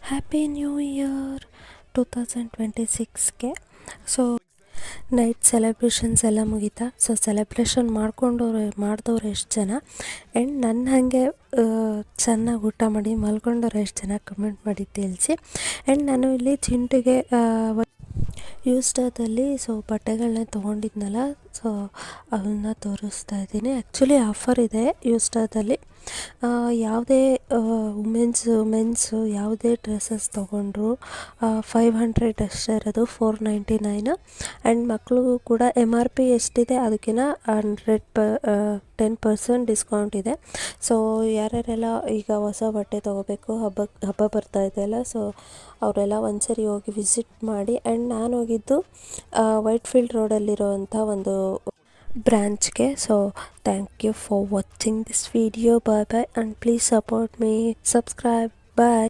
Happy new year 2026ಗೆ. So night celebrations ಎಲ್ಲ ಮುಗೀತಾ? ಸೊ ಸೆಲೆಬ್ರೇಷನ್ ಮಾಡಿದವ್ರು ಎಷ್ಟು ಜನ ಆ್ಯಂಡ್ ನನ್ನ ಹಾಗೆ ಚೆನ್ನಾಗಿ ಊಟ ಮಾಡಿ ಮಲ್ಕೊಂಡವ್ರು ಎಷ್ಟು ಜನ ಕಮೆಂಟ್ ಮಾಡಿ ತಿಳಿಸಿ. ಆ್ಯಂಡ್ ನಾನು ಇಲ್ಲಿ ಚಿಂಟಿಗೆ ಯೂಸ್ಟಾದಲ್ಲಿ ಬಟ್ಟೆಗಳನ್ನ ತೊಗೊಂಡಿದ್ನಲ್ಲ, ಸೊ ಅವನ್ನ ತೋರಿಸ್ತಾ ಇದ್ದೀನಿ. ಆ್ಯಕ್ಚುಲಿ ಆಫರ್ ಇದೆ ಯೂಸ್ಟಾದಲ್ಲಿ. ಯಾವುದೇ ಮೆನ್ಸು ಯಾವುದೇ ಡ್ರೆಸ್ಸಸ್ ತೊಗೊಂಡ್ರು 500 ಅಷ್ಟೇ ಇರೋದು, 499. ಆ್ಯಂಡ್ ಮಕ್ಳಿಗೂ ಕೂಡ MRP ಎಷ್ಟಿದೆ ಅದಕ್ಕಿಂತ 10% ಡಿಸ್ಕೌಂಟ್ ಇದೆ. ಸೊ ಯಾರ್ಯಾರೆಲ್ಲ ಈಗ ಹೊಸ ಬಟ್ಟೆ ತೊಗೋಬೇಕು, ಹಬ್ಬ ಬರ್ತಾ ಇದೆಯಲ್ಲ, ಸೊ ಅವರೆಲ್ಲ ಒಂದ್ಸರಿ ಹೋಗಿ ವಿಸಿಟ್ ಮಾಡಿ. ಆ್ಯಂಡ್ ನಾನು ಹೋಗಿದ್ದು ವೈಟ್ಫೀಲ್ಡ್ ರೋಡಲ್ಲಿರೋವಂಥ ಒಂದು ಬ್ರಾಂಚ್ಗೆ. So thank you for watching this video. Bye bye and please support me, subscribe. Bye.